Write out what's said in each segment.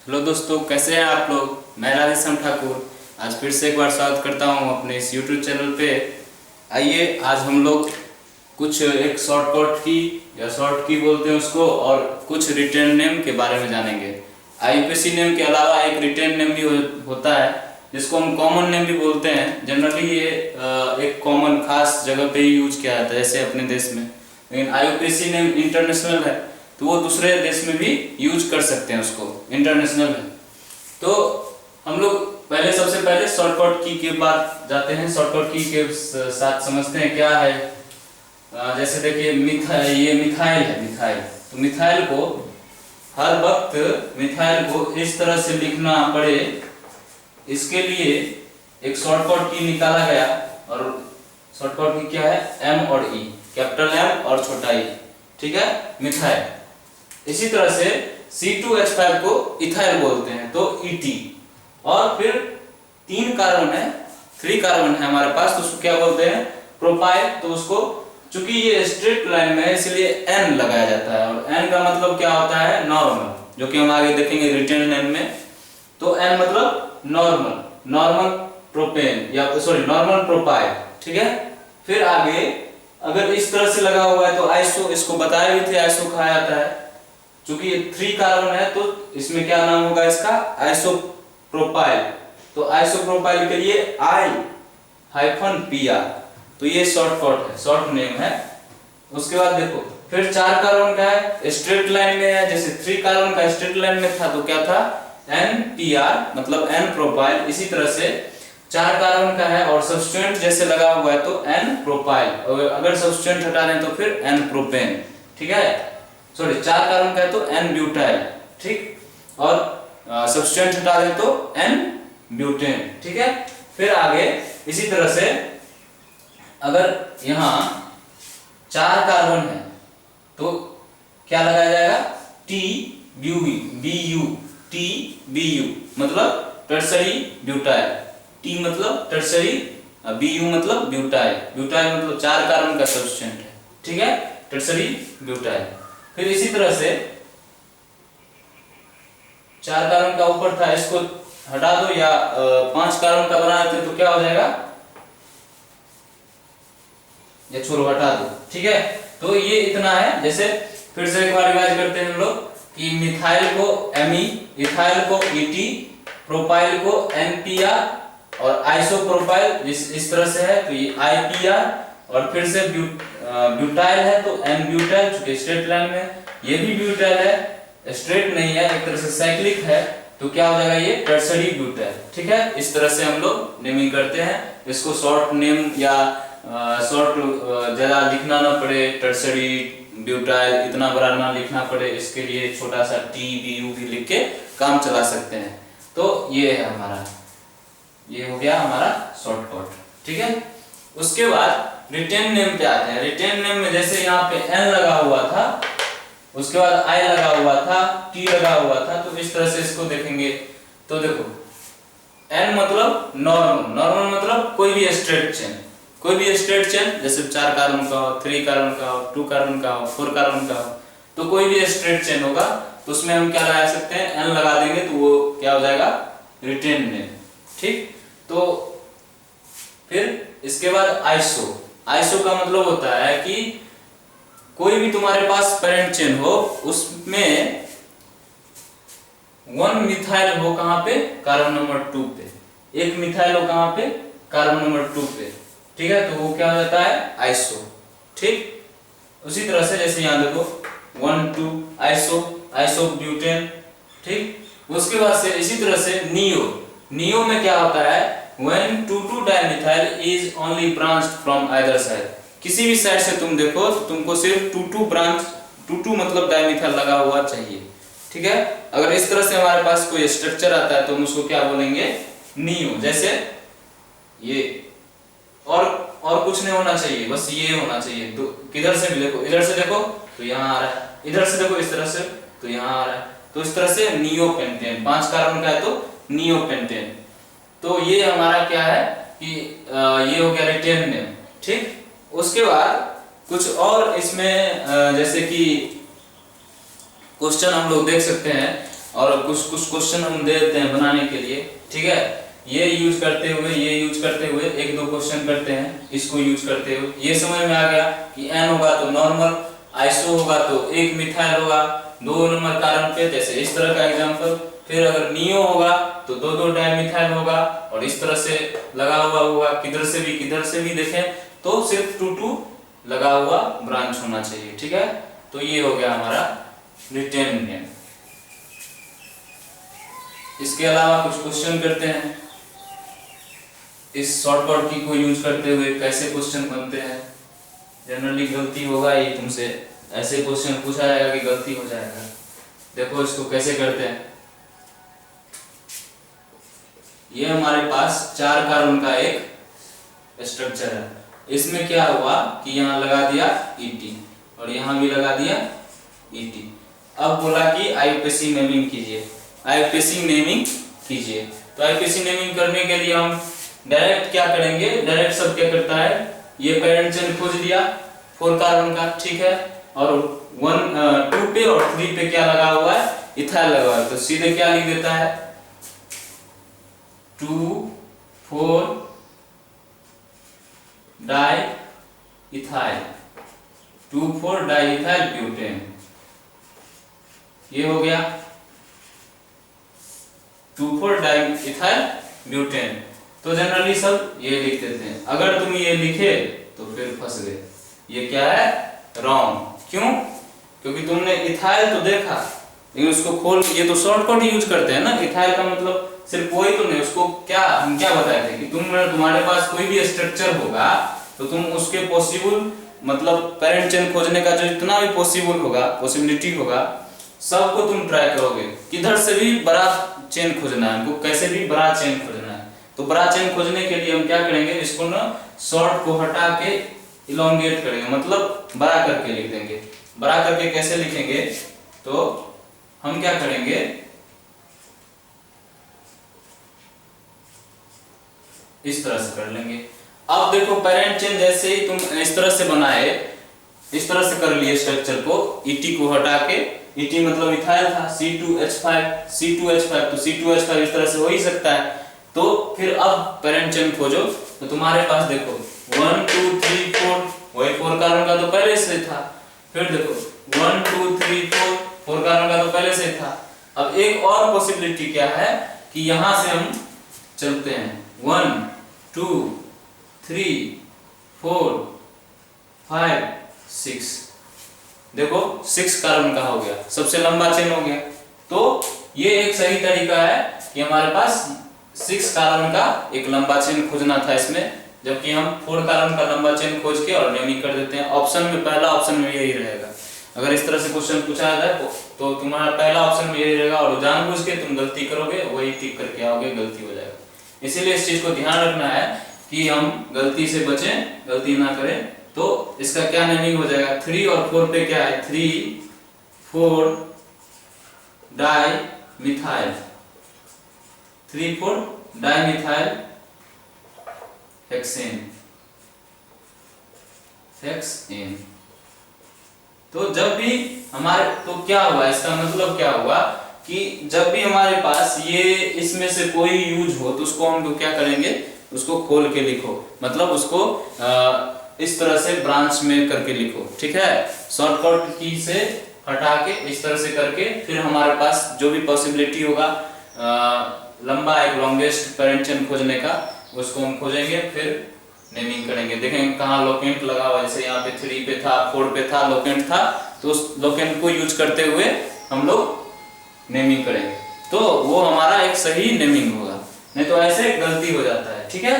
Hello दोस्तों, कैसे हैं आप लोग। मैं राधेश्याम ठाकुर आज फिर से एक बार स्वागत करता हूं अपने इस यूट्यूब चैनल पे। आइए आज हम लोग कुछ एक शॉर्टकट की या शॉर्ट की बोलते हैं उसको, और कुछ रिटेन नेम के बारे में जानेंगे। आईयूपीएसी नेम के अलावा एक रिटेन नेम भी होता है जिसको हम कॉमन नेम भी बोलते हैं। जनरली ये एक कॉमन खास जगह पे ही यूज किया जाता है, जैसे अपने देश में। लेकिन आईयूपीएसी नेम इंटरनेशनल है तो वो दूसरे देश में भी यूज कर सकते हैं उसको, इंटरनेशनल है। तो हम लोग सबसे पहले शॉर्टकट की के बाद जाते हैं। शॉर्टकट की के साथ समझते हैं क्या है। जैसे देखिए ये मिथाइल है, मिथाइल। तो मिथाइल को हर वक्त मिथाइल को इस तरह से लिखना पड़े, इसके लिए एक शॉर्टकट की निकाला गया। और शॉर्टकट की क्या है, एम और ई, कैपिटल एम और छोटा ई, ठीक है, मिथाइल। इसी तरह से C2H5 को इथाइल बोलते हैं, तो ET। और फिर 3 कार्बन है, 3 कार्बन है हमारे पास, तो उसको क्या बोलते हैं, प्रोपाइल। तो उसको चूंकि ये स्ट्रेट लाइन में है इसलिए N लगाया जाता है, और N का मतलब क्या होता है, नॉर्मल, जो कि हम आगे देखेंगे रिटेन लाइन में। तो N मतलब नॉर्मल, नॉर्मल प्रोपेन या सॉरी नॉर्मल प्रोपाइल, ठीक है। फिर आगे अगर इस तरह से लगा हुआ है तो आइसो, इसको बताए भी थे, आइसो कहा जाता है। चूंकि ये 3 कार्बन है तो इसमें क्या नाम होगा इसका, आइसोप्रोपाइल। तो आइसोप्रोपाइल के लिए I-PR। तो ये शॉर्टकट है, शॉर्ट नेम है। उसके बाद देखो फिर 4 कार्बन का है, स्ट्रेट लाइन में है। जैसे 3 कार्बन का स्ट्रेट लाइन में था तो क्या था, NPR मतलब N प्रोपाइल। इसी तरह से 4 कार्बन का है और सब्स्टिट्यूएंट जैसे लगा हुआ है तो N प्रोपाइल, और अगर सब्स्टिट्यूएंट हटा दें तो फिर N प्रोपेन, ठीक है। सॉरी 4 कार्बन का है तो N ब्यूटाइल, ठीक, और सब्स्टिट्यूएंट हटा दें तो N ब्यूटेन, ठीक है। फिर आगे इसी तरह से अगर यहाँ 4 कार्बन है तो क्या लगाया जाएगा, TBU मतलब टर्सरी ब्यूटाइल, T मतलब टर्सरी, BU मतलब ब्यूटाइल। ब्यूटाइल मतलब 4 कार्बन का सब्स्टिट्यूएंट है, ठीक है, टर्सरी ब्यूटाइल। फिर इसी तरह से 4 कार्बन का ऊपर था, इसको हटा दो या 5 कार्बन का बना देते तो क्या हो जाएगा, या छोड़ो हटा दो, ठीक है। तो ये इतना है। जैसे फिर से एक बार रिवाइज करते हैं हम लोग कि मिथाइल को Me, इथाइल को ET, प्रोपाइल को NPR, और आइसोप्रोपाइल इस तरह से है तो ये IPR, और फिर से ब्यूटाइल है तो N ब्यूटाइल, चूंकि स्ट्रेट लाइन में। ये भी ब्यूटाइल है, स्ट्रेट नहीं है, एक तरह से साइक्लिक है, तो क्या हो जाएगा ये टर्सरी ब्यूटाइल, ठीक है। इस तरह से हम लोग नेमिंग करते हैं इसको। शॉर्ट नेम या शॉर्ट ज्यादा लिखना ना पड़े, टर्सरी ब्यूटाइल इतना बड़ा ना लिखना पड़े, इसके लिए छोटा सा TBU भी लिख के काम चला सकते हैं। तो ये है हमारा, ये हो गया हमारा शॉर्टकट, ठीक है। उसके बाद रिटेन नेम पे आते हैं। रिटेन नेम में जैसे यहाँ पे N लगा हुआ था, उसके बाद I लगा हुआ था, T लगा हुआ था, तो इस तरह से इसको देखेंगे। तो देखो N मतलब नॉर्मल, नॉर्मल मतलब कोई भी स्ट्रेट चेन, कोई भी स्ट्रेट चेन, जैसे 4 कार्बन का हो, 3 कार्बन का हो, 2 कार्बन का हो, 4 कार्बन का हो, तो कोई भी स्ट्रेट चेन होगा तो उसमें हम क्या लगा सकते हैं, N लगा देंगे तो वो क्या हो जाएगा, रिटेन नेम, ठीक। तो फिर इसके बाद आइसो। आइसो का मतलब होता है कि कोई भी तुम्हारे पास पेरेंट चेन हो, उसमें 1 मिथाइल हो कहां पे, कार्बन नंबर 2 पे, एक मिथाइल हो कहां पे, कार्बन नंबर 2 पे, ठीक है। तो वो क्या हो जाता है, आइसो, ठीक। उसी तरह से जैसे यहां देखो 1 2 आइसो, आइसोब्यूटेन, ठीक। उसके बाद से इसी तरह से नियो। नियो में क्या होता है, when 2,2 dimethyl is only branched from either side। किसी भी साइड से तुम देखो तो तुमको सिर्फ 2,2 ब्रांच, 2,2 मतलब डायमिथाइल लगा हुआ चाहिए, ठीक है। अगर इस तरह से हमारे पास कोई स्ट्रक्चर आता है तो हम उसको क्या बोलेंगे, नियो। जैसे ये और कुछ नहीं होना चाहिए, बस ये होना चाहिए। तो किधर से भी देखो, इधर से देखो तो यहाँ आ रहा है, इधर से देखो इस तरह से तो यहाँ आ रहा है, तो इस तरह से नियोपेंटेन। 5 कार्बन का है तो नियोपेंटेन। तो ये हमारा क्या है कि ये हो गया रिटेन नेम, ठीक। उसके बाद कुछ और इसमें जैसे कि क्वेश्चन हम लोग देख सकते हैं और कुछ कुछ क्वेश्चन हम दे देते हैं बनाने के लिए, ठीक है। ये यूज करते हुए एक दो क्वेश्चन करते हैं, इसको यूज करते हुए ये समझ में आ गया कि एन होगा तो नॉर्मल, आइसो होगा तो एक मिथाइल होगा, 2 नंबर कार्बन पे, जैसे इस तरह का एग्जांपल। फिर अगर नियो होगा तो 2 डाइमिथाइल होगा और इस तरह से लगा हुआ होगा, किधर से भी देखें तो सिर्फ 2 लगा हुआ ब्रांच होना चाहिए, ठीक है। तो ये हो गया हमारा रिटेन नेम। इसके अलावा कुछ क्वेश्चन करते हैं, इस शॉर्टकट की को यूज करते हुए कैसे क्वेश्चन बनते हैं। जनरली गलती होगा ही तुमसे, ऐसे क्वेश्चन पूछा जाएगा कि गलती हो जाएगा। देखो इसको कैसे करते हैं। ये हमारे पास 4 कार्बन का एक स्ट्रक्चर है, इसमें क्या हुआ कि यहाँ लगा दिया ET और यहाँ भी लगा दिया ET। अब बोला कि IUPAC नेमिंग कीजिए, IUPAC नेमिंग कीजिए। तो IUPAC नेमिंग करने के लिए हम डायरेक्ट क्या करेंगे, डायरेक्ट सब क्या करता है, ये पेरेंट चेन खोज लिया 4 कार्बन का, ठीक है। और 2 पे और 3 पे क्या लगा हुआ है, इथाइल लगा हुआ है, तो सीधे क्या लिख देता है 2,4 di ethyl, 2,4 di ethyl butane. ये हो गया 2,4 डाई इथाइल ब्यूटेन। तो जनरली सब ये लिख देते हैं। अगर तुम ये लिखे तो फिर फंस गए, ये क्या है रॉन्ग। क्यों? क्योंकि तुमने इथाइल तो देखा लेकिन उसको खोल, ये तो शॉर्टकट यूज करते हैं ना। इथाइल का मतलब सिर्फ वही तो नहीं, उसको क्या हम क्या बताए थे कि तुम्हारे पास कोई भी स्ट्रक्चर होगा तो तुम उसके पॉसिबल मतलब पेरेंट चेन खोजने का जो जितना भी पॉसिबल होगा, पॉसिबिलिटी होगा, सबको तुम ट्राई करोगे। किधर से भी बड़ा चेन खोजना है हमको, कैसे भी बड़ा चेन खोजना है। तो बड़ा चेन खोजने के लिए हम क्या करेंगे, इसको ना शॉर्ट को हटा के इलोंगेट करेंगे, मतलब बड़ा करके लिख देंगे। बड़ा करके कैसे लिखेंगे, तो हम क्या करेंगे, इस तरह से कर लेंगे। अब देखो पेरेंट चेन जैसे ही तुम इस तरह से बनाए, इस तरह से कर लिए स्ट्रक्चर को, ET को हटा के, ET मतलब इथाइल था, C2H5 तो C2H5 इस तरह से हो ही सकता है। तो फिर अब पेरेंट चेन खोजो, तो तुम्हारे पास देखो 1 2 3 4, वही 4 कार्बन का तो पहले से था। फिर देखो 1 2 3 4 कार्बन का तो पहले से था। अब एक और पॉसिबिलिटी क्या है कि यहां से हम चलते हैं 1 2 3 4 5 6, देखो 6 कार्बन का हो गया, सबसे लंबा चेन हो गया। तो ये एक सही तरीका है कि हमारे पास 6 कार्बन का एक लंबा चेन खोजना था इसमें, जबकि हम 4 कार्बन का लंबा चेन खोज के और नेमिंग कर देते हैं। ऑप्शन में पहला ऑप्शन में यही रहेगा। अगर इस तरह से क्वेश्चन पूछा जाए तो तुम्हारा पहला ऑप्शन में यही रहेगा, और जानबूझ के तुम गलती करोगे, वही टिक करके आओगे, गलती हो जाएगा। इसीलिए इस चीज को ध्यान रखना है कि हम गलती से बचें, गलती ना करें। तो इसका क्या नेमिंग हो जाएगा, 3 और 4 पे क्या है, 3 4 di methyl, 3 4 di methyl hexane. तो जब भी हमारे, तो क्या हुआ, इसका मतलब क्या हुआ कि जब भी हमारे पास ये इसमें से कोई यूज हो तो उसको हम क्या करेंगे, उसको खोल के लिखो, मतलब उसको इस तरह से ब्रांच में करके लिखो, ठीक है। शॉर्टकट की से हटा के इस तरह से करके, फिर हमारे पास जो भी पॉसिबिलिटी होगा लंबा एक लॉन्गेस्ट पेरेंट चेन खोजने का, उसको हम खोजेंगे, फिर नेमिंग करेंगे। देखेंगे कहाँ लोकेंट लगा हुआ, जैसे यहाँ पे 3 पे था, 4 पे था, लोकेंट था, तो उस लोकेंट को यूज करते हुए हम लोग नेमिंग करेंगे, तो वो हमारा एक सही नेमिंग होगा। नहीं तो ऐसे गलती हो जाता है, ठीक है।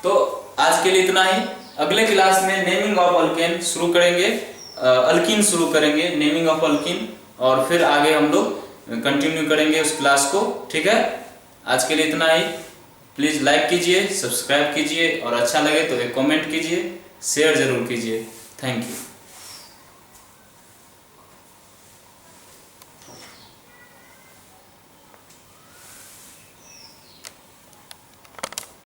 तो आज के लिए इतना ही। अगले क्लास में नेमिंग ऑफ अल्केन शुरू करेंगे, अल्कीन शुरू करेंगे, नेमिंग ऑफ अल्कीन, और फिर आगे हम लोग कंटिन्यू करेंगे उस क्लास को, ठीक है। आज के लिए इतना ही। प्लीज़ लाइक कीजिए, सब्सक्राइब कीजिए, और अच्छा लगे तो एक कमेंट कीजिए, शेयर जरूर कीजिए। Thank you.